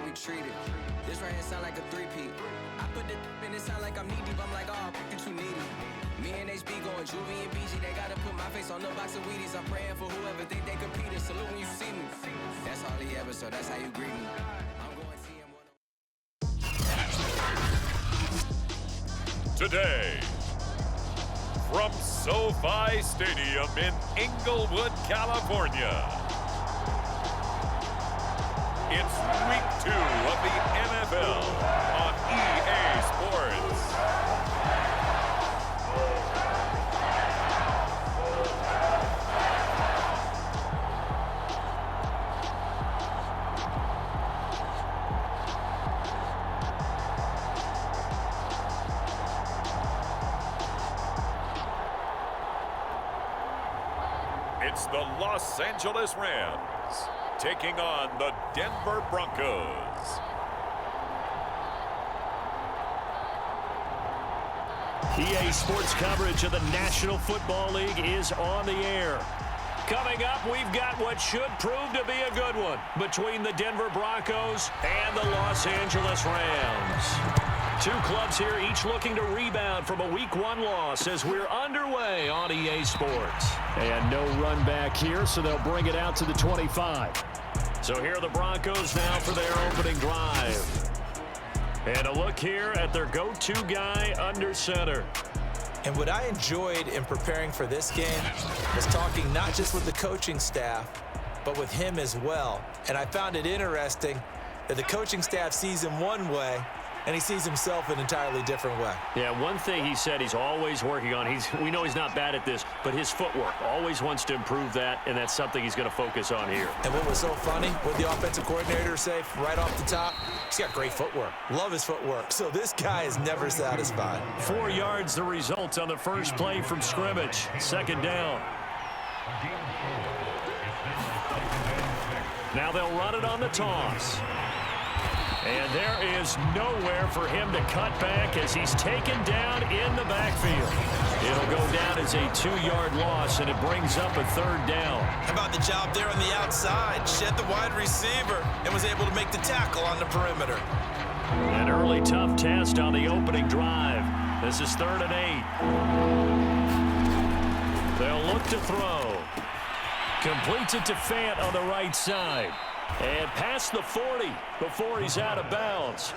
we treated. This right here sound like a three-peat. I put the in it sound like I'm knee deep. I'm like, oh, you too needy. Me and HB going Juvie and BG. They gotta put my face on the box of Wheaties. I'm praying for whoever think they competed. Salute when you see me. That's all he ever, so that's how you greet me. I'm going TM1. Today, from SoFi Stadium in Inglewood, California, it's week 2 of the NFL on EA Sports. It's the Los Angeles Rams taking on the Denver Broncos. EA Sports coverage of the National Football League is on the air. Coming up, we've got what should prove to be a good one between the Denver Broncos and the Los Angeles Rams. Two clubs here, each looking to rebound from a Week 1 loss as we're underway on EA Sports. And no run back here, so they'll bring it out to the 25. So here are the Broncos now for their opening drive. And a look here at their go-to guy under center. And what I enjoyed in preparing for this game was talking not just with the coaching staff, but with him as well. And I found it interesting that the coaching staff sees him one way, and he sees himself an entirely different way. Yeah, one thing he said he's always working on, we know he's not bad at this, but his footwork, always wants to improve that, and that's something he's going to focus on here. And what was so funny, what the offensive coordinator say right off the top, he's got great footwork. Love his footwork. So this guy is never satisfied. 4 yards the result on the first play from scrimmage. Second down. Now they'll run it on the toss. And there is nowhere for him to cut back as he's taken down in the backfield. It'll go down as a 2-yard loss, and it brings up a third down. How about the job there on the outside? Shed the wide receiver and was able to make the tackle on the perimeter. An early tough test on the opening drive. This is 3rd and 8. They'll look to throw. Completes it to Fant on the right side. And past the 40 before he's out of bounds.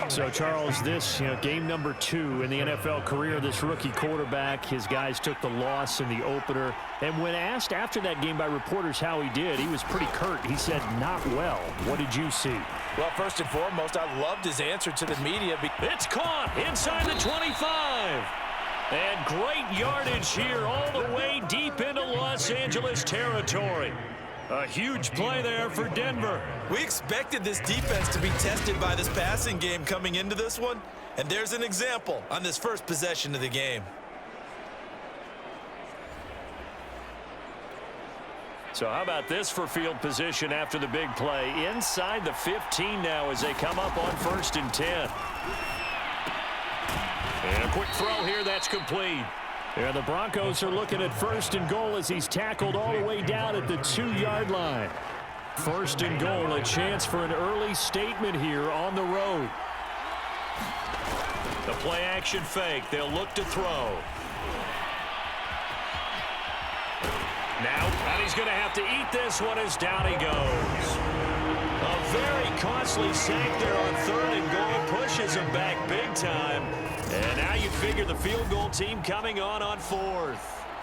So, Charles, this, game number 2 in the NFL career, this rookie quarterback, his guys took the loss in the opener. And when asked after that game by reporters how he did, he was pretty curt. He said, not well. What did you see? Well, first and foremost, I loved his answer to the media. It's caught inside the 25. And great yardage here all the way deep into Los Angeles territory. A huge play there for Denver. We expected this defense to be tested by this passing game coming into this one, and there's an example on this first possession of the game. So how about this for field position after the big play? Inside the 15 now as they come up on 1st and 10. And a quick throw here, that's complete. Yeah, the Broncos are looking at 1st and goal as he's tackled all the way down at the 2-yard line. 1st and goal, a chance for an early statement here on the road. The play action fake, they'll look to throw. Now, and he's going to have to eat this one as down he goes. A very costly sack there on 3rd and goal, pushes him back big time. And now you figure the field goal team coming on 4th.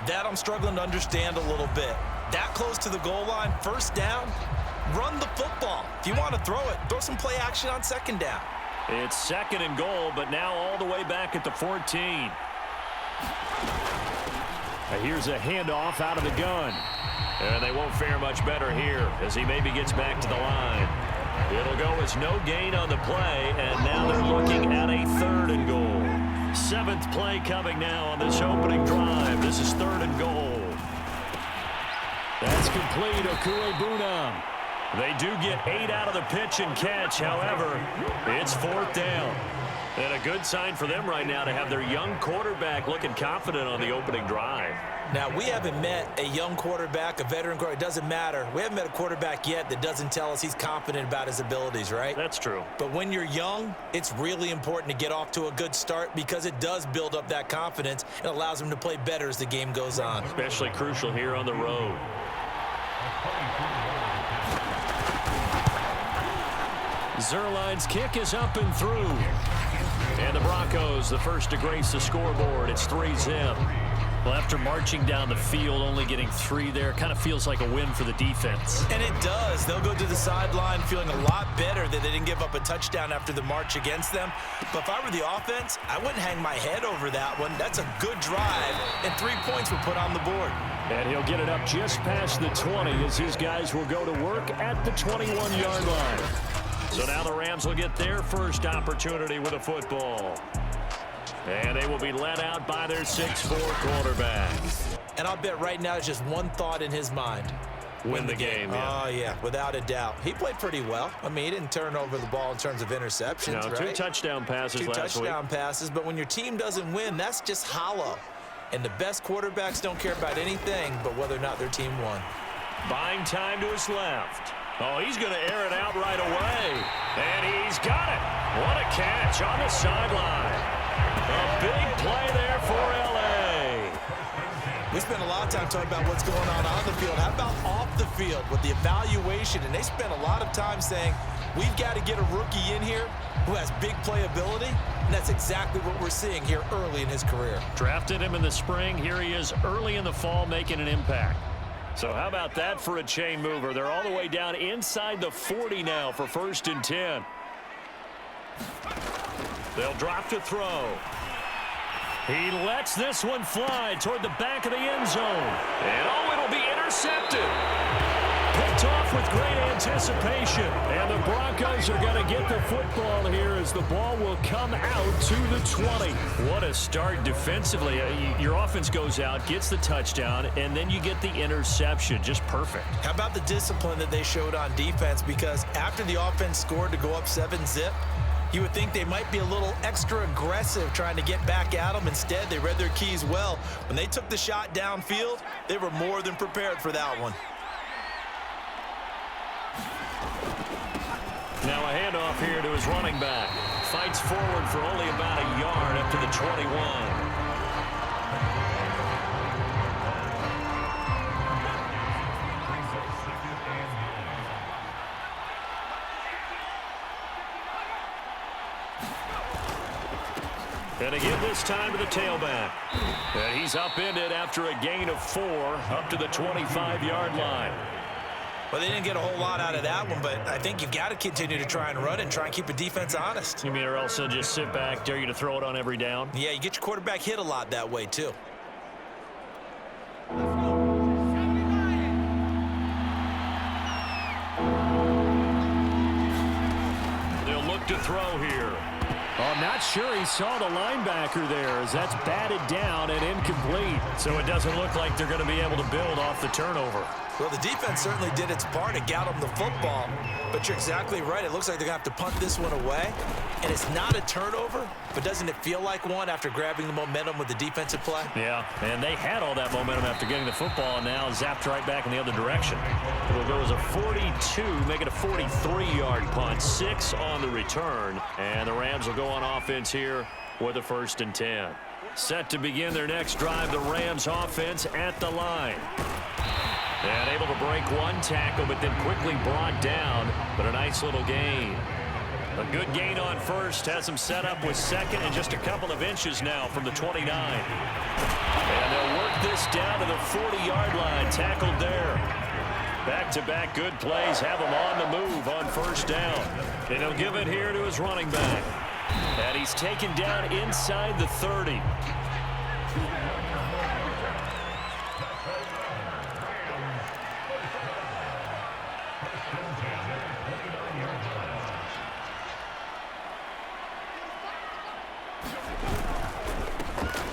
That I'm struggling to understand a little bit. That close to the goal line, 1st down, run the football. If you want to throw it, throw some play action on 2nd down. It's 2nd and goal, but now all the way back at the 14. Here's a handoff out of the gun. And they won't fare much better here as he maybe gets back to the line. It'll go as no gain on the play, and now they're looking at a 3rd and goal. 7th play coming now on this opening drive. This is 3rd and goal. That's complete, Okuebunam. They do get 8 out of the pitch and catch. However, it's 4th down. And a good sign for them right now to have their young quarterback looking confident on the opening drive. Now, we haven't met a young quarterback, a veteran quarterback. It doesn't matter. We haven't met a quarterback yet that doesn't tell us he's confident about his abilities, right? That's true. But when you're young, it's really important to get off to a good start because it does build up that confidence and allows him to play better as the game goes on. Especially crucial here on the road. Zerline's kick is up and through. And the Broncos, the first to grace the scoreboard. It's 3-zip. Well, after marching down the field, only getting 3 there, kind of feels like a win for the defense. And it does. They'll go to the sideline feeling a lot better that they didn't give up a touchdown after the march against them. But if I were the offense, I wouldn't hang my head over that one. That's a good drive, and 3 points were put on the board. And he'll get it up just past the 20 as his guys will go to work at the 21-yard line. So now the Rams will get their first opportunity with a football. And they will be led out by their 6'4 quarterback. And I'll bet right now it's just one thought in his mind. Win the game, yeah. Oh, yeah, without a doubt. He played pretty well. I mean, he didn't turn over the ball in terms of interceptions, no, right? 2 touchdown passes last week. 2 touchdown passes, but when your team doesn't win, that's just hollow. And the best quarterbacks don't care about anything but whether or not their team won. Buying time to his left. Oh, he's going to air it out right away. And he's got it. What a catch on the sideline. A big play there for L.A. We spent a lot of time talking about what's going on the field. How about off the field with the evaluation? And they spent a lot of time saying, we've got to get a rookie in here who has big playability. And that's exactly what we're seeing here early in his career. Drafted him in the spring. Here he is early in the fall making an impact. So how about that for a chain mover? They're all the way down inside the 40 now for 1st and 10. They'll drop to throw. He lets this one fly toward the back of the end zone. And oh, it'll be intercepted. Picked off with great anticipation. And the Broncos are going to get the football here as the ball will come out to the 20. What a start defensively. Your offense goes out, gets the touchdown, and then you get the interception. Just perfect. How about the discipline that they showed on defense? Because after the offense scored to go up 7-zip, you would think they might be a little extra aggressive trying to get back at them. Instead, they read their keys well. When they took the shot downfield, they were more than prepared for that one. Now a handoff here to his running back. Fights forward for only about a yard up to the 21. And again this time to the tailback. And he's upended after a gain of 4 up to the 25-yard line. Well, they didn't get a whole lot out of that one, but I think you've got to continue to try and run and try and keep the defense honest. You mean or else they'll just sit back, dare you to throw it on every down? Yeah, you get your quarterback hit a lot that way, too. They'll look to throw here. Oh, I'm not sure he saw the linebacker there as that's batted down and incomplete. So it doesn't look like they're going to be able to build off the turnover. Well, the defense certainly did its part to get them the football, but you're exactly right. It looks like they're going to have to punt this one away, and it's not a turnover, but doesn't it feel like one after grabbing the momentum with the defensive play? Yeah, and they had all that momentum after getting the football, and now zapped right back in the other direction. It'll go as a 42, make it a 43-yard punt, 6 on the return, and the Rams will go on offense here with a 1st and 10. Set to begin their next drive, the Rams offense at the line. And able to break one tackle, but then quickly brought down. But a nice little gain. A good gain on first. Has them set up with 2nd and just a couple of inches now from the 29. And they'll work this down to the 40-yard line. Tackled there. Back-to-back good plays. Have him on the move on 1st down. And he'll give it here to his running back. And he's taken down inside the 30.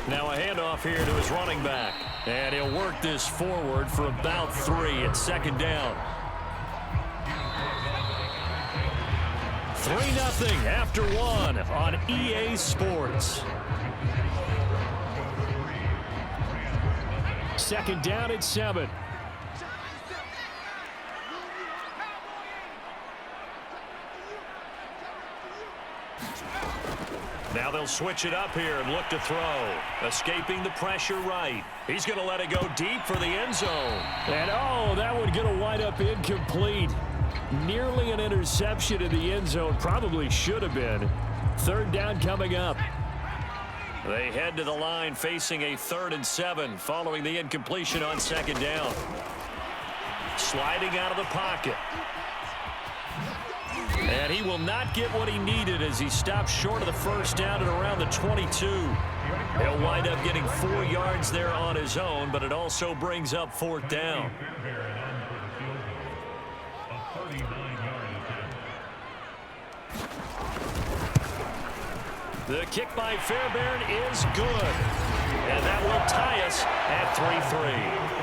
Now a handoff here to his running back. And he'll work this forward for about 3 at 2nd down. 3-0 after one on EA Sports. Second down at 7. Now they'll switch it up here and look to throw. Escaping the pressure right. He's going to let it go deep for the end zone. And, oh, that one going to wind up incomplete. Nearly an interception in the end zone. Probably should have been. Third down coming up. They head to the line facing a 3rd and 7 following the incompletion on second down. Sliding out of the pocket. And he will not get what he needed as he stops short of the first down at around the 22. He'll wind up getting 4 yards there on his own, but it also brings up 4th down. The kick by Fairbairn is good. And that will tie us at 3-3.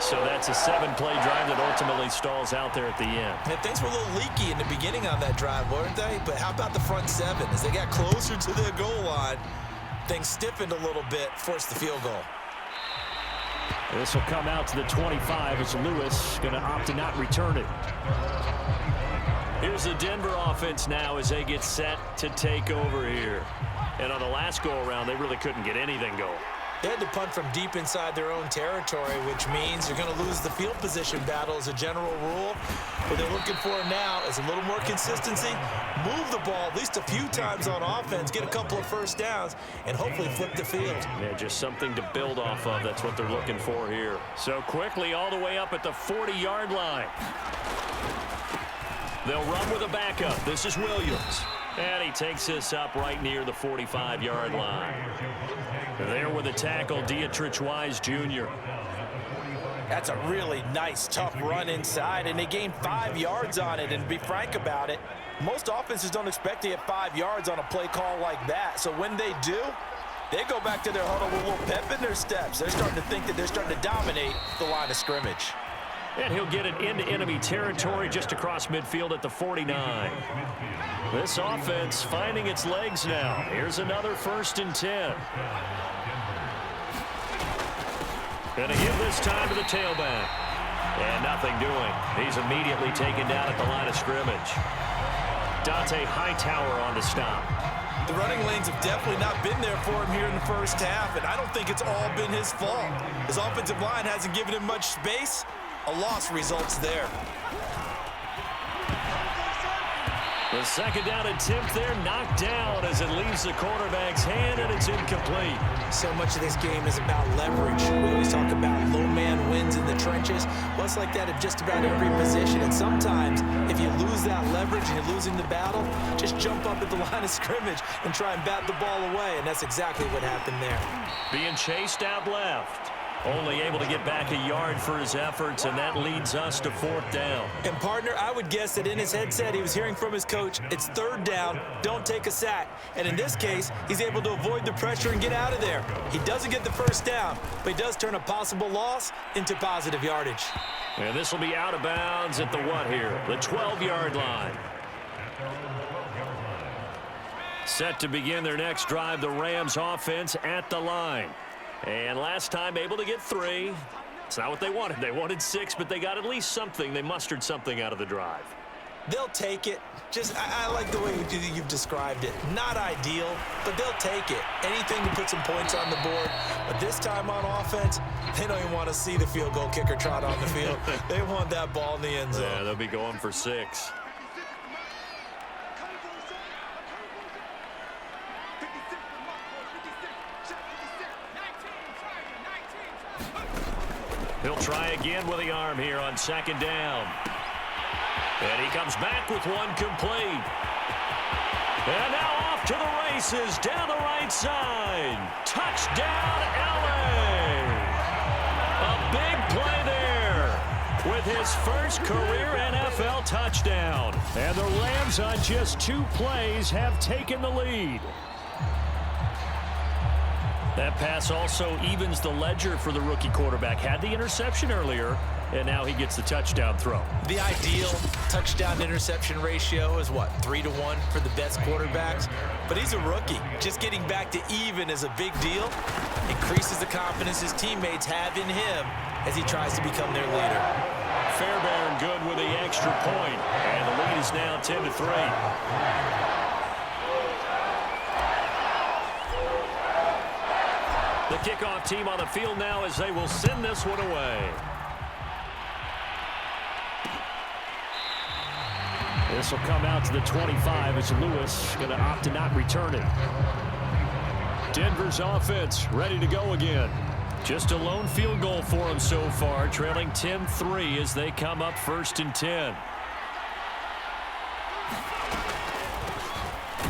So that's a 7-play drive that ultimately stalls out there at the end. And things were a little leaky in the beginning on that drive, weren't they? But how about the front 7? As they got closer to their goal line, things stiffened a little bit, forced the field goal. This will come out to the 25 as Lewis going to opt to not return it. Here's the Denver offense now as they get set to take over here. And on the last go-around, they really couldn't get anything going. They had to punt from deep inside their own territory, which means you're going to lose the field position battle as a general rule. What they're looking for now is a little more consistency, move the ball at least a few times on offense, get a couple of first downs, and hopefully flip the field. Yeah, just something to build off of. That's what they're looking for here. So quickly all the way up at the 40-yard line. They'll run with a backup. This is Williams. And he takes this up right near the 45-yard line. There with the tackle, Dietrich Wise Jr. That's a really nice, tough run inside, and they gained 5 yards on it. And to be frank about it, most offenses don't expect to get 5 yards on a play call like that. So when they do, they go back to their huddle with a little pep in their steps. They're starting to think that they're starting to dominate the line of scrimmage. And he'll get it into enemy territory just across midfield at the 49. This offense finding its legs now. Here's another 1st and 10. Going to give this time to the tailback. And nothing doing. He's immediately taken down at the line of scrimmage. Dante Hightower on the stop. The running lanes have definitely not been there for him here in the first half, and I don't think it's all been his fault. His offensive line hasn't given him much space. A loss results there. The second down attempt there knocked down as it leaves the quarterback's hand, and it's incomplete. So much of this game is about leverage. We always talk about low man wins in the trenches. Well, it's like that at just about every position. And sometimes, if you lose that leverage and you're losing the battle, just jump up at the line of scrimmage and try and bat the ball away. And that's exactly what happened there. Being chased out left. Only able to get back a yard for his efforts, and that leads us to 4th down. And, partner, I would guess that in his headset he was hearing from his coach, it's 3rd down, don't take a sack. And in this case, he's able to avoid the pressure and get out of there. He doesn't get the first down, but he does turn a possible loss into positive yardage. And this will be out of bounds at the what here? The 12-yard line. Set to begin their next drive, the Rams offense at the line. And last time able to get 3. It's not what they wanted. They wanted 6, but they got at least something. They mustered something out of the drive. They'll take it. I like the way you've described it. Not ideal, but they'll take it. Anything to put some points on the board. But this time on offense, they don't even want to see the field goal kicker trot on the field. They want that ball in the end zone. Yeah, they'll be going for 6. He'll try again with the arm here on second down. And he comes back with one complete. And now off to the races down the right side. Touchdown, LA! A big play there with his first career NFL touchdown. And the Rams on just 2 plays have taken the lead. That pass also evens the ledger for the rookie quarterback. Had the interception earlier, and now he gets the touchdown throw. The ideal touchdown-interception ratio is, what, 3-to-1 for the best quarterbacks? But he's a rookie. Just getting back to even is a big deal. Increases the confidence his teammates have in him as he tries to become their leader. Fairbairn good with the extra point, and the lead is now 10-3. The kickoff team on the field now as they will send this one away. This will come out to the 25 as Lewis going to opt to not return it. Denver's offense ready to go again. Just a lone field goal for them so far, trailing 10-3 as they come up 1st and 10.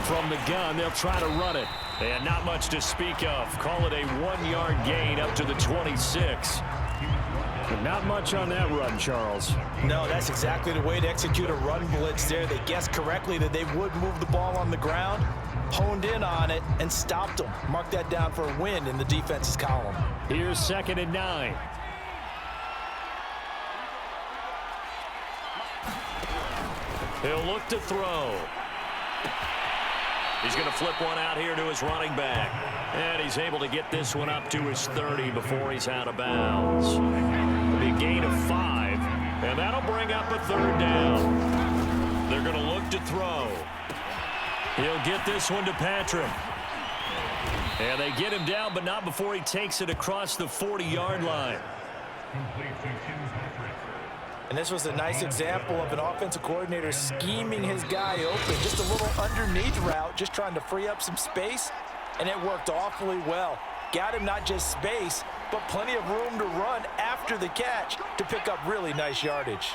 From the gun, they'll try to run it. And not much to speak of. Call it a 1-yard gain up to the 26. Not much on that run, Charles. No, that's exactly the way to execute a run blitz there. They guessed correctly that they would move the ball on the ground, honed in on it, and stopped them. Mark that down for a win in the defense's column. Here's 2nd and 9. He'll look to throw. He's going to flip one out here to his running back. And he's able to get this one up to his 30 before he's out of bounds. A big gain of 5. And that'll bring up a 3rd down. They're going to look to throw. He'll get this one to Patrick. And they get him down, but not before he takes it across the 40-yard line. And this was a nice example of an offensive coordinator scheming his guy open. Just a little underneath route, just trying to free up some space, and it worked awfully well. Got him not just space, but plenty of room to run after the catch to pick up really nice yardage.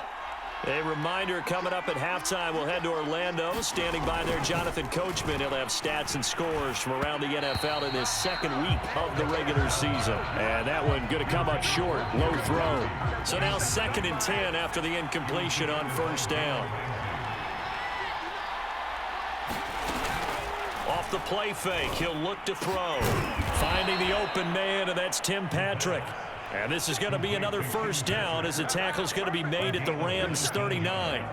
A reminder coming up at halftime, we'll head to Orlando. Standing by there, Jonathan Coachman. He'll have stats and scores from around the NFL in this 2nd week of the regular season. And that one going to come up short, low throw. So now 2nd and 10 after the incompletion on 1st down. Off the play fake, he'll look to throw. Finding the open man, and that's Tim Patrick. And this is going to be another 1st down as the tackle's going to be made at the Rams' 39.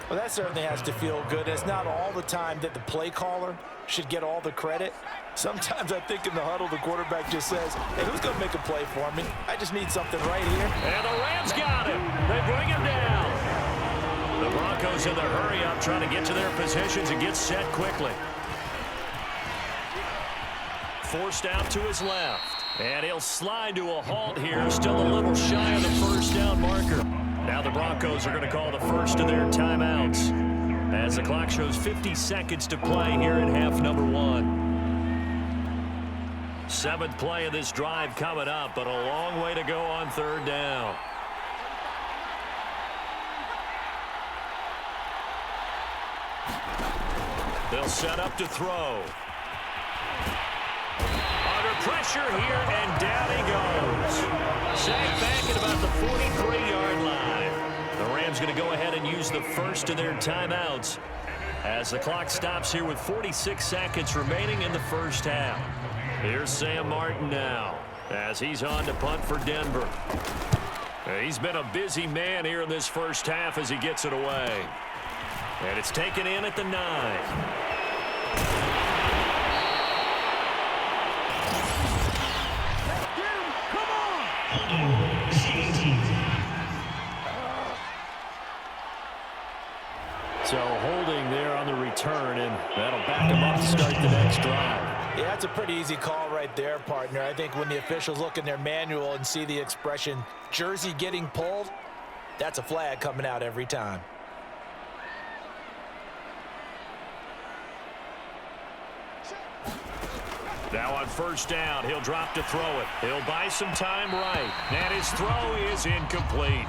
Well, that certainly has to feel good. It's not all the time that the play caller should get all the credit. Sometimes I think in the huddle, the quarterback just says, hey, who's going to make a play for me? I just need something right here. And the Rams got him. They bring him down. The Broncos in the hurry up, trying to get to their positions and get set quickly. Forced out to his left. And he'll slide to a halt here, still a little shy of the 1st down marker. Now the Broncos are going to call the first of their timeouts as the clock shows 50 seconds to play here in half number 1. 7th play of this drive coming up, but a long way to go on 3rd down. They'll set up to throw. Pressure here, and down he goes. Sacked back at about the 43-yard line. The Rams going to go ahead and use the first of their timeouts as the clock stops here with 46 seconds remaining in the 1st half. Here's Sam Martin now as he's on to punt for Denver. He's been a busy man here in this 1st half as he gets it away. And it's taken in at the 9. So holding there on the return, and that'll back him up to start the next drive. Yeah, that's a pretty easy call right there, partner. I think when the officials look in their manual and see the expression jersey getting pulled, that's a flag coming out every time. Now on 1st down, he'll drop to throw it. He'll buy some time right. And his throw is incomplete.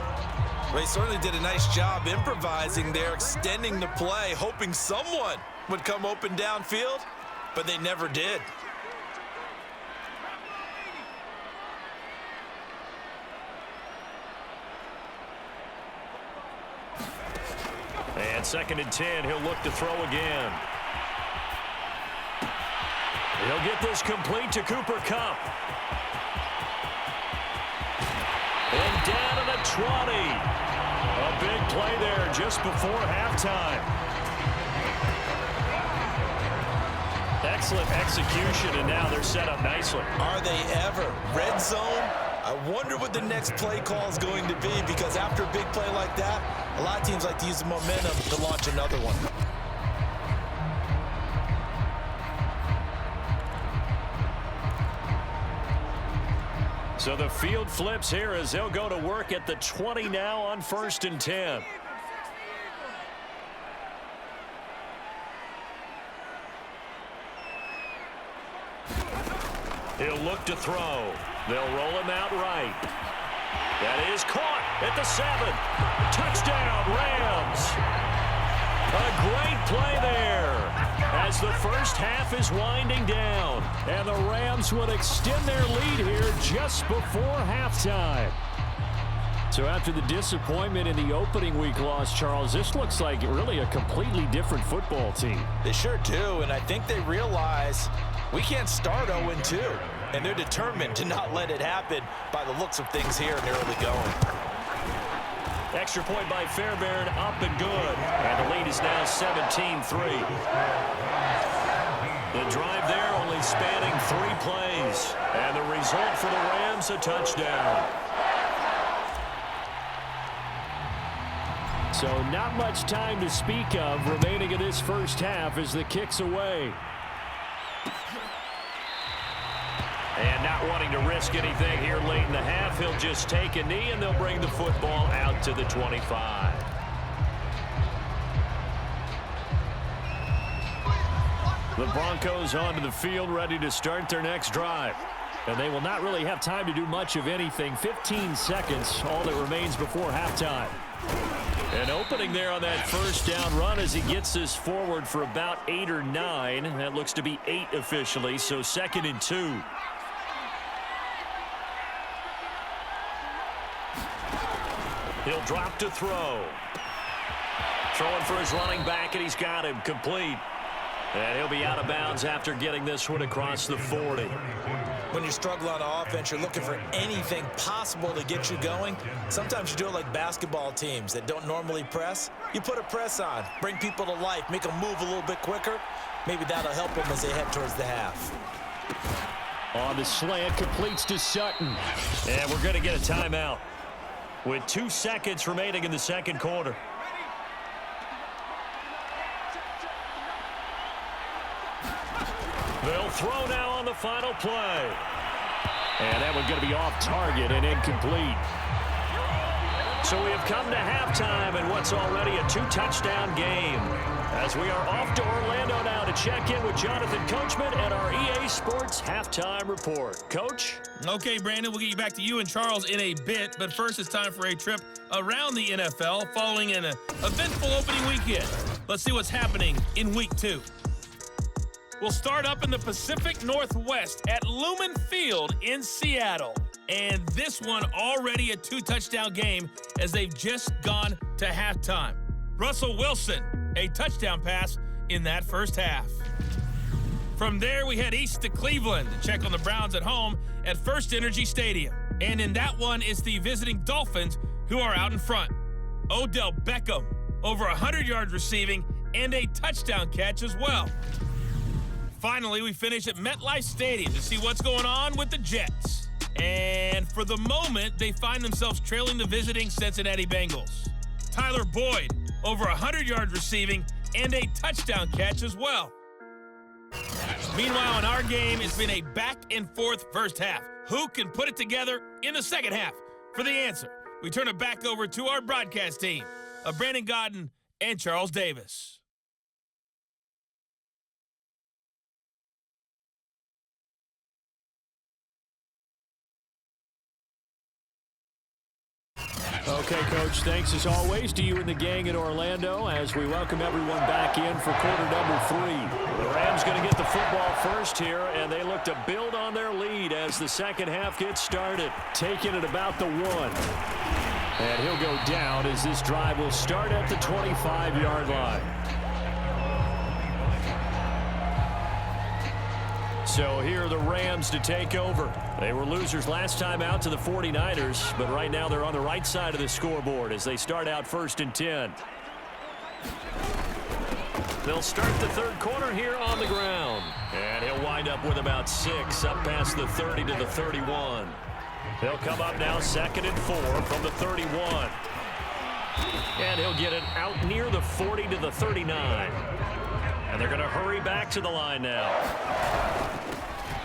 Well, he certainly did a nice job improvising there, extending the play, hoping someone would come open downfield, but they never did. And 2nd and 10, he'll look to throw again. He'll get this complete to Cooper Kupp. And down to the 20. A big play there just before halftime. Excellent execution, and now they're set up nicely. Are they ever? Red zone? I wonder what the next play call is going to be, because after a big play like that, a lot of teams like to use the momentum to launch another one. So the field flips here as they'll go to work at the 20 now on 1st and 10. He'll look to throw. They'll roll him out right. That is caught at the 7. Touchdown, Rams. A great play there as the first half is winding down. And the Rams would extend their lead here just before halftime. So after the disappointment in the opening week loss, Charles, this looks like really a completely different football team. They sure do, and I think they realize we can't start 0-2, and they're determined to not let it happen by the looks of things here in the early going. Extra point by Fairbairn, up and good. And the lead is now 17-3. The drive there only spanning 3 plays. And the result for the Rams, a touchdown. So not much time to speak of remaining in this first half as the kick's away. And not wanting to risk anything here late in the half, he'll just take a knee and they'll bring the football out to the 25. The Broncos onto the field ready to start their next drive. And they will not really have time to do much of anything. 15 seconds, all that remains before halftime. An opening there on that first down run as he gets this forward for about 8 or 9. That looks to be 8 officially, so 2nd and 2. He'll drop to throw. Throwing for his running back, and he's got him complete. And he'll be out of bounds after getting this one across the 40. When you struggle on offense, you're looking for anything possible to get you going. Sometimes you do it like basketball teams that don't normally press. You put a press on, bring people to life, make them move a little bit quicker. Maybe that'll help them as they head towards the half. On the slant, completes to Sutton. And we're going to get a timeout with 2 seconds remaining in the second quarter. They'll throw now on the final play. And that one's going to be off target and incomplete. So we have come to halftime in what's already a 2-touchdown game. As we are off to Orlando now to check in with Jonathan Coachman at our EA Sports Halftime Report. Coach? Okay, Brandon, we'll get you back to you and Charles in a bit. But first, it's time for a trip around the NFL following an eventful opening weekend. Let's see what's happening in Week 2. We'll start up in the Pacific Northwest at Lumen Field in Seattle. And this one already a 2-touchdown game as they've just gone to halftime. Russell Wilson, a touchdown pass in that first half. From there, we head east to Cleveland to check on the Browns at home at First Energy Stadium. And in that one, it's the visiting Dolphins who are out in front. Odell Beckham, over 100 yards receiving and a touchdown catch as well. Finally, we finish at MetLife Stadium to see what's going on with the Jets. And for the moment, they find themselves trailing the visiting Cincinnati Bengals. Tyler Boyd, over 100 yards receiving and a touchdown catch as well. Meanwhile, in our game, it's been a back-and-forth first half. Who can put it together in the second half? For the answer, we turn it back over to our broadcast team of Brandon Godden and Charles Davis. Okay, Coach, thanks as always to you and the gang in Orlando as we welcome everyone back in for quarter number 3. The Rams going to get the football first here, and they look to build on their lead as the second half gets started, taking it about the 1. And he'll go down as this drive will start at the 25-yard line. So here are the Rams to take over. They were losers last time out to the 49ers, but right now they're on the right side of the scoreboard as they start out 1st and 10. They'll start the third quarter here on the ground. And he'll wind up with about 6 up past the 30 to the 31. They'll come up now 2nd and 4 from the 31. And he'll get it out near the 40 to the 39. And they're going to hurry back to the line now.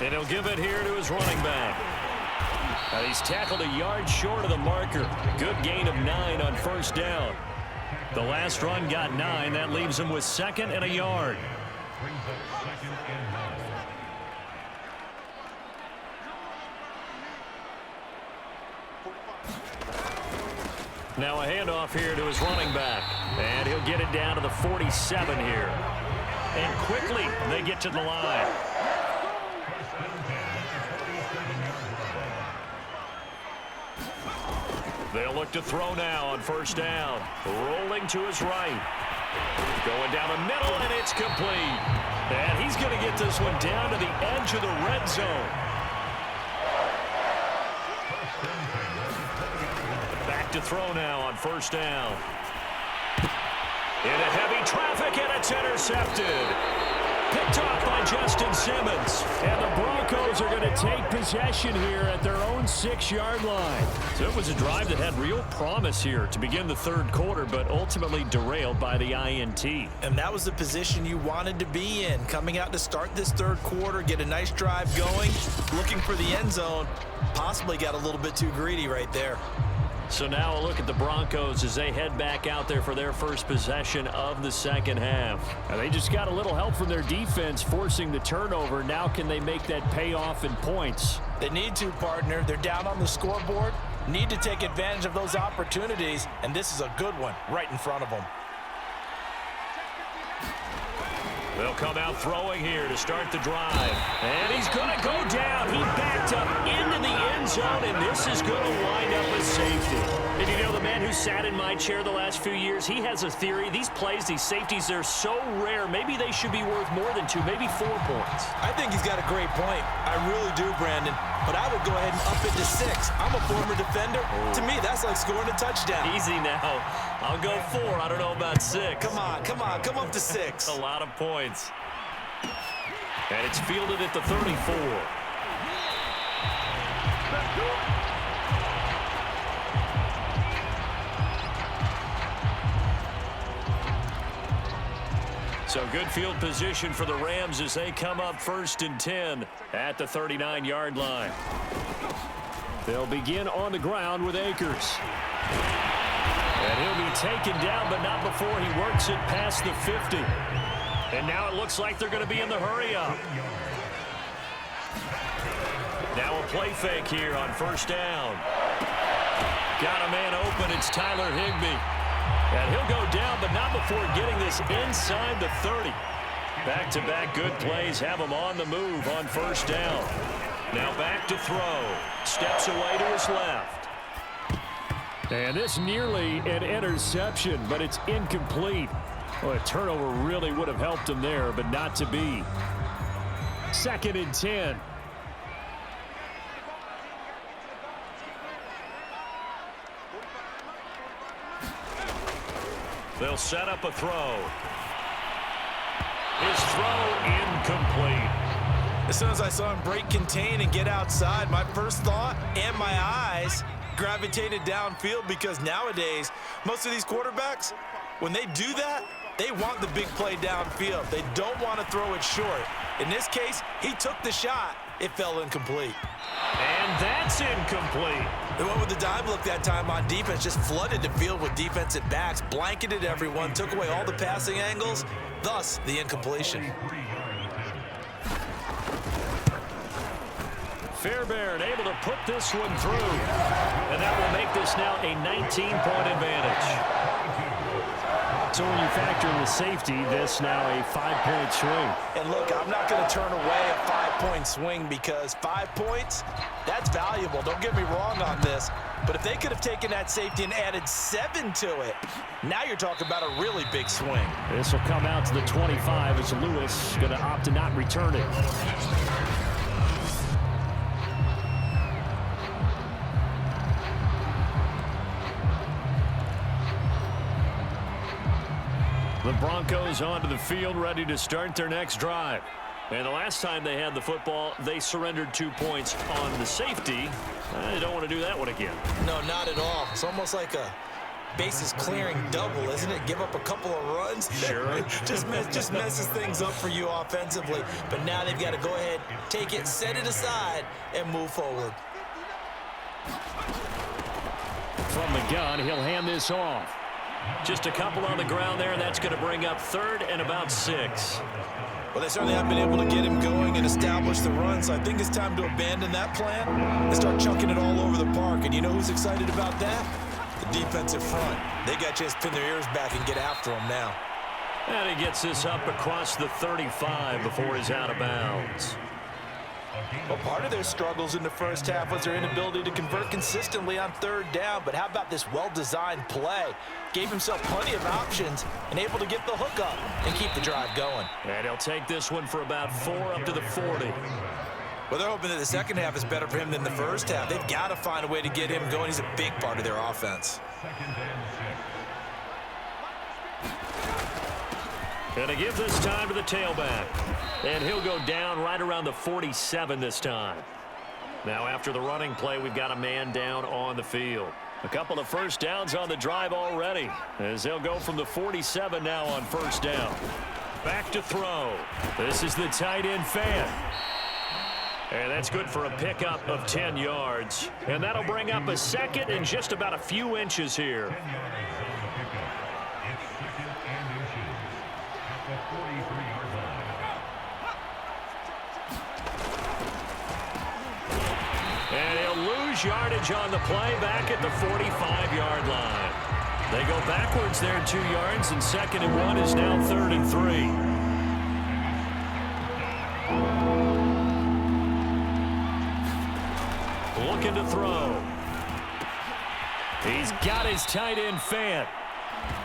And he'll give it here to his running back. Now he's tackled a yard short of the marker. Good gain of 9 on 1st down. The last run got 9. That leaves him with 2nd and a yard. Now a handoff here to his running back. And he'll get it down to the 47 here. And quickly they get to the line. They'll look to throw now on 1st down. Rolling to his right. Going down the middle, and it's complete. And he's going to get this one down to the edge of the red zone. Back to throw now on 1st down. Into heavy traffic, and it's intercepted. Picked off by Justin Simmons. And the Broncos are going to take possession here at their own 6-yard line. So it was a drive that had real promise here to begin the third quarter, but ultimately derailed by the INT. And that was the position you wanted to be in. Coming out to start this third quarter, get a nice drive going, looking for the end zone. Possibly got a little bit too greedy right there. So now a look at the Broncos as they head back out there for their first possession of the second half. Now they just got a little help from their defense forcing the turnover. Now can they make that pay off in points? They need to, partner. They're down on the scoreboard. Need to take advantage of those opportunities, and this is a good one right in front of them. They'll come out throwing here to start the drive. And he's going to go down. He backed up into the end zone, and this is going to wind up as safety. And you know, the man who sat in my chair the last few years, he has a theory. These plays, these safeties, they're so rare. Maybe they should be worth more than 2, maybe 4 points. I think he's got a great point. I really do, Brandon. But I would go ahead and up it to 6. I'm a former defender. To me, that's like scoring a touchdown. Easy now. I'll go 4. I don't know about 6. Come on. Come up to 6. A lot of points. And it's fielded at the 34. So good field position for the Rams as they come up 1st and 10 at the 39-yard line. They'll begin on the ground with Akers. And he'll be taken down, but not before he works it past the 50. And now it looks like they're going to be in the hurry-up. Now a play fake here on 1st down. Got a man open. It's Tyler Higbee. And he'll go down, but not before getting this inside the 30. Back-to-back good plays have him on the move on 1st down. Now back to throw. Steps away to his left. And this nearly an interception, but it's incomplete. Well, a turnover really would have helped him there, but not to be. 2nd and 10. They'll set up a throw. His throw incomplete. As soon as I saw him break contain and get outside, my first thought and my eyes gravitated downfield, because nowadays, most of these quarterbacks, when they do that, they want the big play downfield. They don't want to throw it short. In this case, he took the shot. It fell incomplete. And that's incomplete. They went with the dime look that time on defense, just flooded the field with defensive backs, blanketed everyone, took away all the passing angles, thus the incompletion. Fairbairn able to put this one through. And that will make this now a 19-point advantage. So when you factor in the safety, this now a 5-point swing. And look, I'm not going to turn away a 5-point swing because 5 points, that's valuable. Don't get me wrong on this. But if they could have taken that safety and added 7 to it, now you're talking about a really big swing. This will come out to the 25 as Lewis going to opt to not return it. The Broncos onto the field, ready to start their next drive. And the last time they had the football, they surrendered 2 points on the safety. They don't want to do that one again. No, not at all. It's almost like a bases clearing double, isn't it? Give up a couple of runs. Sure. just messes things up for you offensively. But now they've got to go ahead, take it, set it aside, and move forward. From the gun, he'll hand this off. Just a couple on the ground there, and that's going to bring up 3rd and about 6. Well, they certainly have been able to get him going and establish the run, so I think it's time to abandon that plan and start chunking it all over the park. And you know who's excited about that? The defensive front. They got a chance to pin their ears back and get after him now. And he gets this up across the 35 before he's out of bounds. Well, part of their struggles in the first half was their inability to convert consistently on 3rd down. But how about this well-designed play? Gave himself plenty of options and able to get the hook up and keep the drive going. And he'll take this one for about 4 up to the 40. Well, they're hoping that the second half is better for him than the first half. They've got to find a way to get him going. He's a big part of their offense. And to give this time to the tailback. And he'll go down right around the 47 this time. Now after the running play, we've got a man down on the field. A couple of first downs on the drive already, as they'll go from the 47 now on 1st down. Back to throw. This is the tight end fan. And that's good for a pickup of 10 yards. And that'll bring up a 2nd and just about a few inches here. And he'll lose yardage on the play back at the 45-yard line. They go backwards there 2 yards, and 2nd and 1 is now 3rd and 3. Looking to throw. He's got his tight end fan.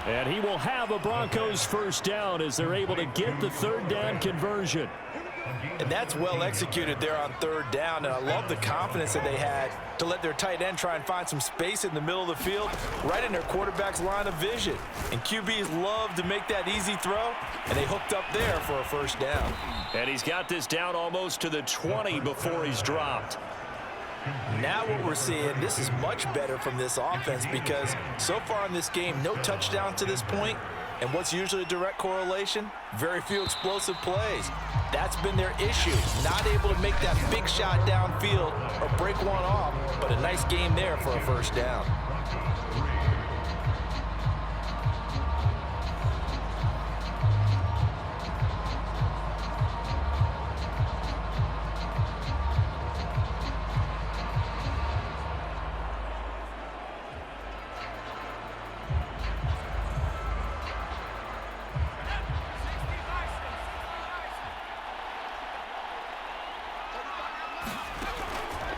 And he will have a Broncos 1st down as they're able to get the 3rd down conversion. And that's well executed there on 3rd down. And I love the confidence that they had to let their tight end try and find some space in the middle of the field, right in their quarterback's line of vision. And QBs love to make that easy throw, and they hooked up there for a 1st down. And he's got this down almost to the 20 before he's dropped. Now what we're seeing, this is much better from this offense because so far in this game, no touchdowns to this point. And what's usually a direct correlation? Very few explosive plays. That's been their issue. Not able to make that big shot downfield or break one off, but a nice game there for a 1st down.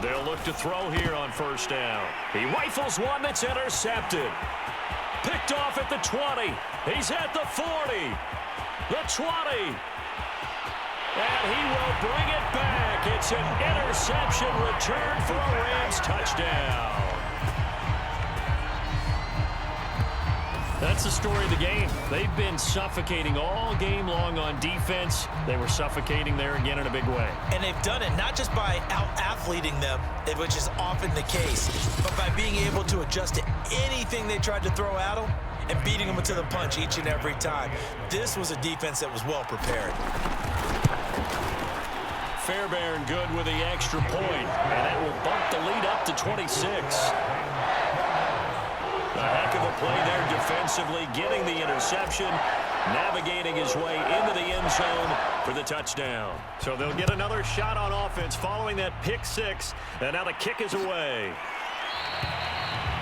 They'll look to throw here on 1st down. He rifles one that's intercepted. Picked off at the 20. He's at the 40. The 20. And he will bring it back. It's an interception return for a Rams touchdown. That's the story of the game. They've been suffocating all game long on defense. They were suffocating there again in a big way. And they've done it not just by out-athleting them, which is often the case, but by being able to adjust to anything they tried to throw at them and beating them to the punch each and every time. This was a defense that was well prepared. Fairbairn good with the extra point, and that will bump the lead up to 26. A heck of a play there defensively, getting the interception, navigating his way into the end zone for the touchdown. So they'll get another shot on offense following that pick 6, and now the kick is away.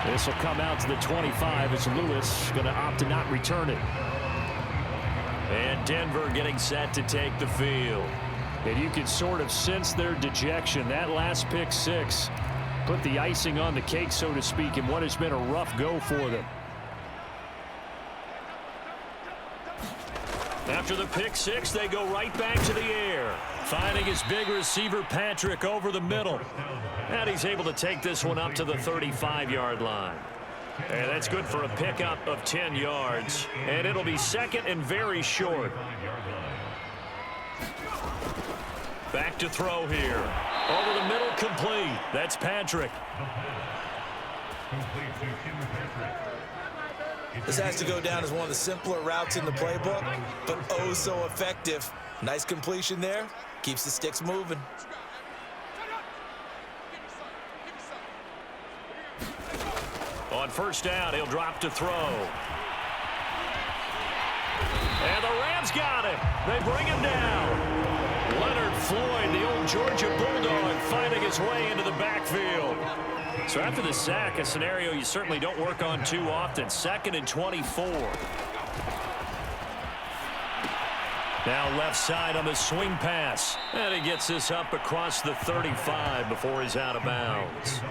This will come out to the 25 as Lewis going to opt to not return it. And Denver getting set to take the field. And you can sort of sense their dejection. That last pick six put the icing on the cake, so to speak, in what has been a rough go for them. After the pick six, they go right back to the air, finding his big receiver Patrick over the middle. And he's able to take this one up to the 35-yard line. And that's good for a pickup of 10 yards. And it'll be second and very short. Back to throw here. Over the middle, complete. That's Patrick. This has to go down as one of the simpler routes in the playbook, but oh so effective. Nice completion there. Keeps the sticks moving. On first down, he'll drop to throw. And the Rams got him. They bring him down. Leonard Floyd, the old Georgia Bulldog, finding his way into the backfield. So after the sack, a scenario you certainly don't work on too often. 2nd and 24. Now left side on the swing pass. And he gets this up across the 35 before he's out of bounds.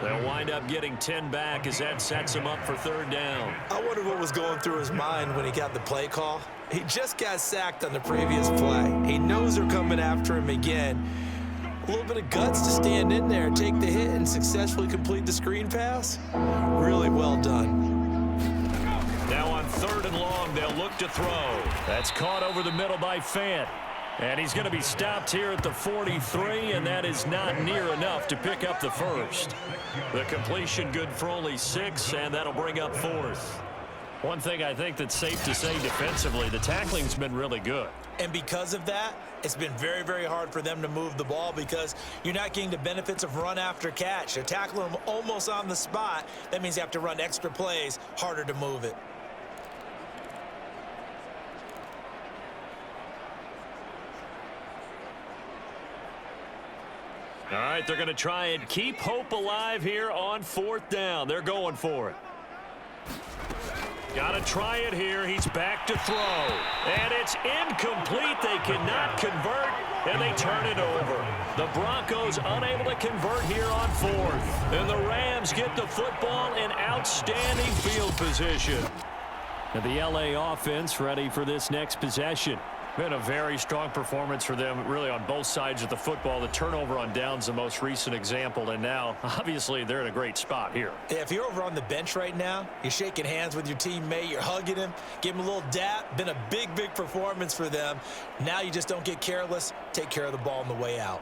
They'll wind up getting 10 back as that sets him up for 3rd down. I wonder what was going through his mind when he got the play call. He just got sacked on the previous play. He knows they're coming after him again. A little bit of guts to stand in there and take the hit and successfully complete the screen pass. Really well done. Now on 3rd and long, they'll look to throw. That's caught over the middle by Fant. And he's going to be stopped here at the 43, and that is not near enough to pick up the first. The completion good for only 6, and that'll bring up 4th. One thing I think that's safe to say defensively, the tackling's been really good. And because of that, it's been very, very hard for them to move the ball because you're not getting the benefits of run after catch. They're tackling them almost on the spot. That means you have to run extra plays, harder to move it. All right, they're going to try and keep hope alive here on 4th down. They're going for it. Got to try it here. He's back to throw. And it's incomplete. They cannot convert, and they turn it over. The Broncos unable to convert here on 4th. And the Rams get the football in outstanding field position. And the LA offense ready for this next possession. Been a very strong performance for them, really, on both sides of the football. The turnover on downs, the most recent example, and now, obviously, they're in a great spot here. Yeah, if you're over on the bench right now, you're shaking hands with your teammate, you're hugging him, give him a little dap. Been a big, big performance for them. Now you just don't get careless. Take care of the ball on the way out.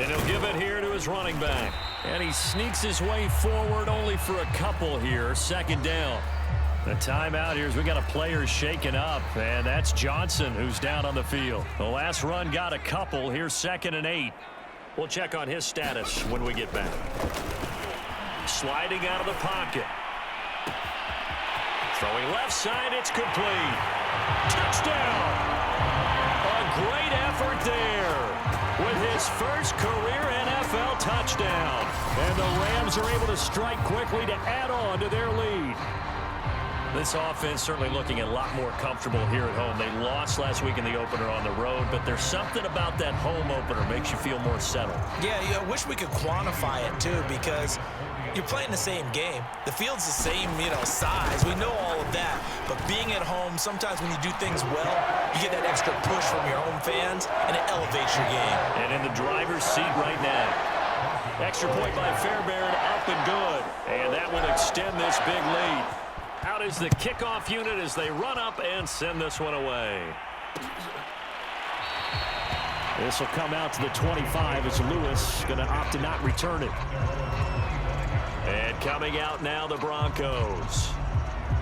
And he'll give it here to his running back. And he sneaks his way forward only for a couple here. Second down. The timeout here is we got a player shaken up, and that's Johnson who's down on the field. The last run got a couple. Here's 2nd and 8. We'll check on his status when we get back. Sliding out of the pocket. Throwing left side, it's complete. Touchdown! A great effort there with his first career NFL touchdown. And the Rams are able to strike quickly to add on to their lead. This offense certainly looking a lot more comfortable here at home. They lost last week in the opener on the road, but there's something about that home opener makes you feel more settled. Yeah, I wish we could quantify it, too, because you're playing the same game. The field's the same, size. We know all of that. But being at home, sometimes when you do things well, you get that extra push from your home fans, and it elevates your game. And in the driver's seat right now. Extra point by Fairbairn, up and good. And that will extend this big lead. Out is the kickoff unit as they run up and send this one away. This will come out to the 25 as Lewis going to opt to not return it. And coming out now, the Broncos.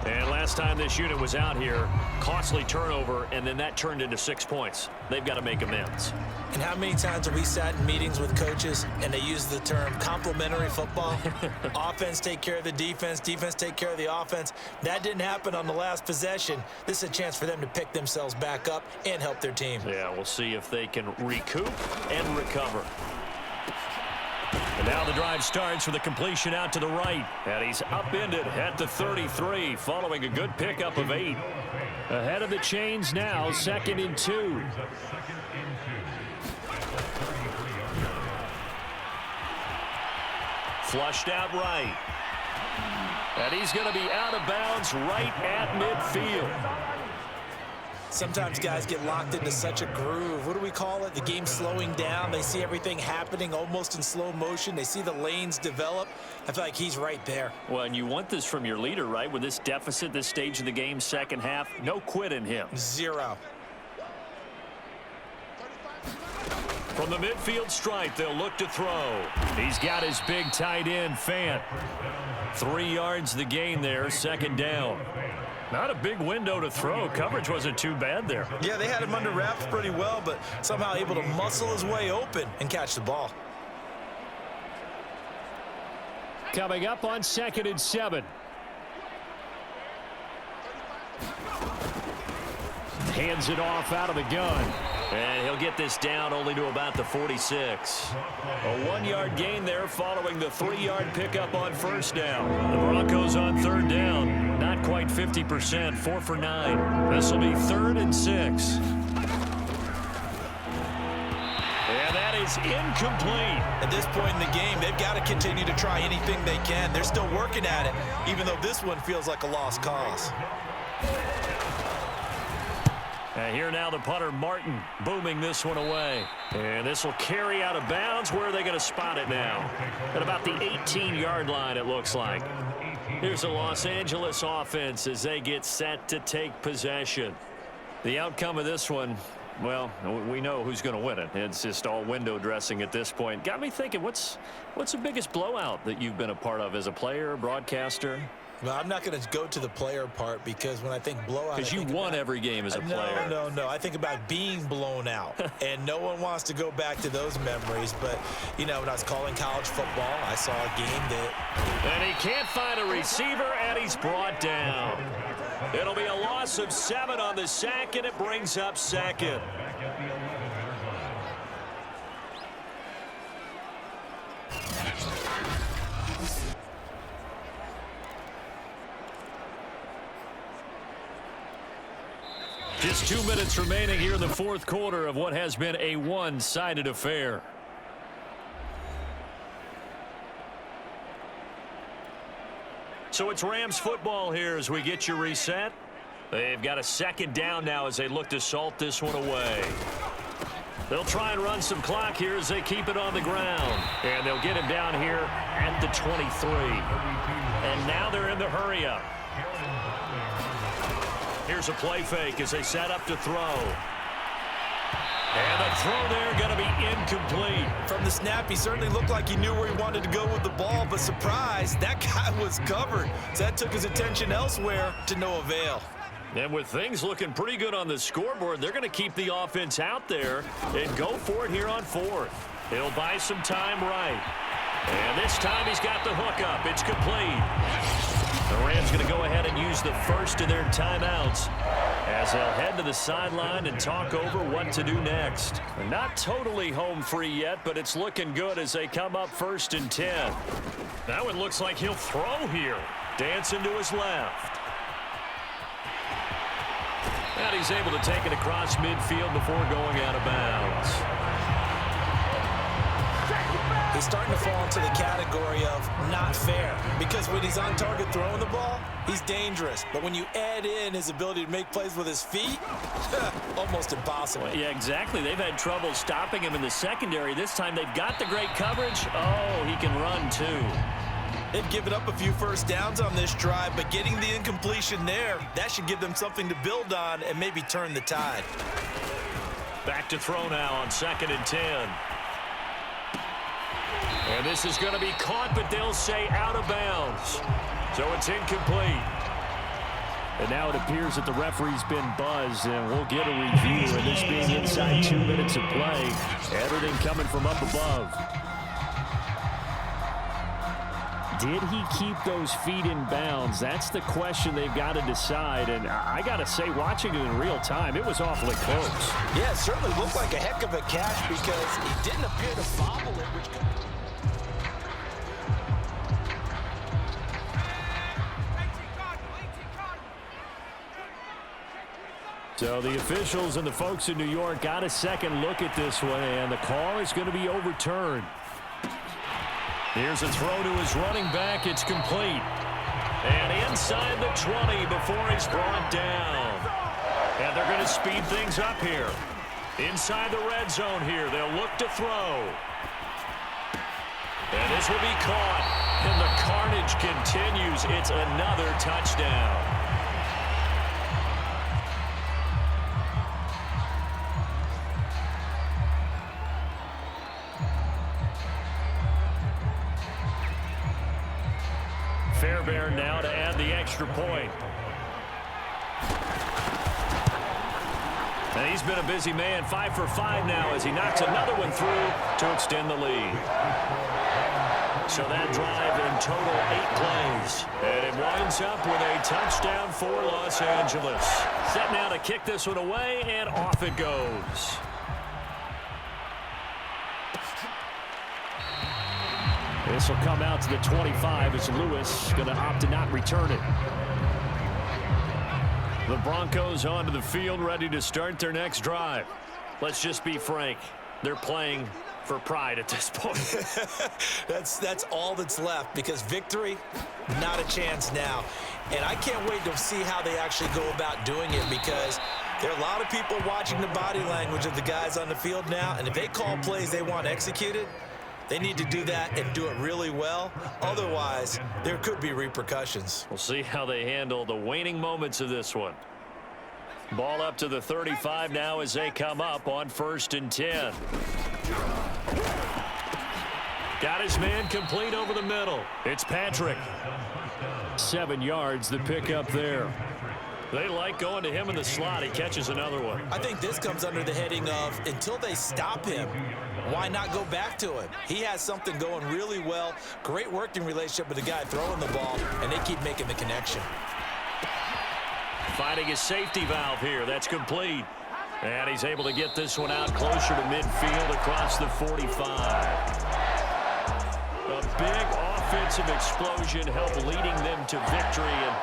And last time this unit was out here, costly turnover, and then that turned into 6 points. They've got to make amends. And how many times have we sat in meetings with coaches and they use the term complementary football? Offense take care of the defense, defense take care of the offense. That didn't happen on the last possession. This is a chance for them to pick themselves back up and help their team. Yeah, we'll see if they can recoup and recover. And now the drive starts with a completion out to the right. And he's upended at the 33 following a good pickup of 8. Ahead of the chains now, 2nd and 2. Flushed out right. And he's going to be out of bounds right at midfield. Sometimes guys get locked into such a groove. What do we call it? The game slowing down. They see everything happening almost in slow motion. They see the lanes develop. I feel like he's right there. Well, and you want this from your leader, right? With this deficit, this stage of the game, second half, no quit in him. 0. From the midfield stripe, they'll look to throw. He's got his big tight end, Fant. 3 yards the gain there, 2nd down. Not a big window to throw. Coverage wasn't too bad there. Yeah, they had him under wraps pretty well, but somehow able to muscle his way open and catch the ball. Coming up on 2nd and 7. Hands it off out of the gun. And he'll get this down only to about the 46. A 1-yard gain there following the 3-yard pickup on 1st down. The Broncos on 3rd down. Not quite 50%, 4 for 9. This will be 3rd and 6. And that is incomplete. At this point in the game, they've got to continue to try anything they can. They're still working at it, even though this one feels like a lost cause. And here now the punter, Martin, booming this one away. And this will carry out of bounds. Where are they going to spot it now? At about the 18-yard line, it looks like. Here's the Los Angeles offense as they get set to take possession. The outcome of this one, well, we know who's going to win it. It's just all window dressing at this point. Got me thinking, what's the biggest blowout that you've been a part of as a player, broadcaster? Well, I'm not going to go to the player part because when I think blowout, because you won every game as a player. No. I think about being blown out, and no one wants to go back to those memories. But, when I was calling college football, I saw a game that... And he can't find a receiver, and he's brought down. It'll be a loss of 7 on the sack, and it brings up 2nd. Just 2 minutes remaining here in the 4th quarter of what has been a one-sided affair. So it's Rams football here as we get you reset. They've got a 2nd down now as they look to salt this one away. They'll try and run some clock here as they keep it on the ground. And they'll get him down here at the 23. And now they're in the hurry-up. Here's a play fake as they set up to throw. And the throw there going to be incomplete. From the snap, he certainly looked like he knew where he wanted to go with the ball, but surprise, that guy was covered. So that took his attention elsewhere to no avail. And with things looking pretty good on the scoreboard, they're going to keep the offense out there and go for it here on fourth. He'll buy some time right. And this time he's got the hook up. It's complete. The Rams going to go ahead and use the first of their timeouts as they'll head to the sideline and talk over what to do next. They're not totally home free yet, but it's looking good as they come up 1st and 10. That one looks like he'll throw here. Dancing to his left. And he's able to take it across midfield before going out of bounds. He's starting to fall into the category of not fair, because when he's on target throwing the ball, he's dangerous. But when you add in his ability to make plays with his feet, almost impossible. Yeah, exactly. They've had trouble stopping him in the secondary. This time they've got the great coverage. Oh, he can run too. They've given up a few first downs on this drive, but getting the incompletion there, that should give them something to build on and maybe turn the tide. Back to throw now on 2nd and 10. And this is going to be caught, but they'll say out of bounds. So it's incomplete. And now it appears that the referee's been buzzed, and we'll get a review. And this being inside 2 minutes of play, everything coming from up above. Did he keep those feet in bounds? That's the question they've got to decide. And I got to say, watching it in real time, it was awfully close. Yeah, it certainly looked like a heck of a catch because he didn't appear to bobble it, which... So the officials and the folks in New York got a second look at this one, and the call is going to be overturned. Here's a throw to his running back. It's complete. And inside the 20 before he's brought down. And they're going to speed things up here. Inside the red zone here, they'll look to throw. And this will be caught. And the carnage continues. It's another touchdown. Fairbairn now to add the extra point. And he's been a busy man, 5 for 5 now as he knocks another one through to extend the lead. So that drive in total 8 plays. And it winds up with a touchdown for Los Angeles. Set now to kick this one away, and off it goes. This will come out to the 25 as Lewis going to opt to not return it. The Broncos onto the field ready to start their next drive. Let's just be frank. They're playing for pride at this point. That's all that's left because victory, not a chance now. And I can't wait to see how they actually go about doing it because there are a lot of people watching the body language of the guys on the field now. And if they call plays they want executed, they need to do that and do it really well. Otherwise, there could be repercussions. We'll see how they handle the waning moments of this one. Ball up to the 35 now as they come up on 1st and 10. Got his man complete over the middle. It's Patrick. 7 yards, the pickup there. They like going to him in the slot. He catches another one. I think this comes under the heading of until they stop him, why not go back to him? He has something going really well. Great working relationship with the guy throwing the ball, and they keep making the connection. Finding his safety valve here. That's complete. And he's able to get this one out closer to midfield across the 45. A big offensive explosion helped leading them to victory. And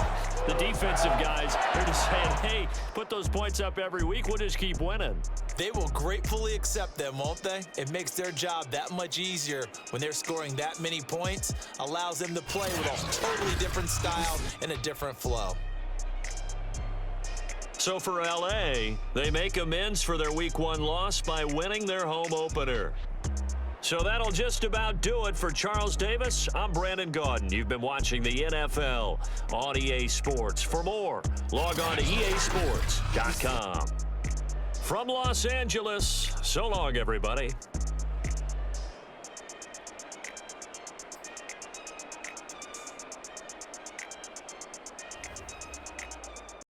the defensive guys are just saying, hey, put those points up every week. We'll just keep winning. They will gratefully accept them, won't they? It makes their job that much easier when they're scoring that many points. Allows them to play with a totally different style and a different flow. So for LA, they make amends for their Week 1 loss by winning their home opener. So that'll just about do it for Charles Davis. I'm Brandon Gaudin. You've been watching the NFL on EA Sports. For more, log on to easports.com. From Los Angeles, so long, everybody.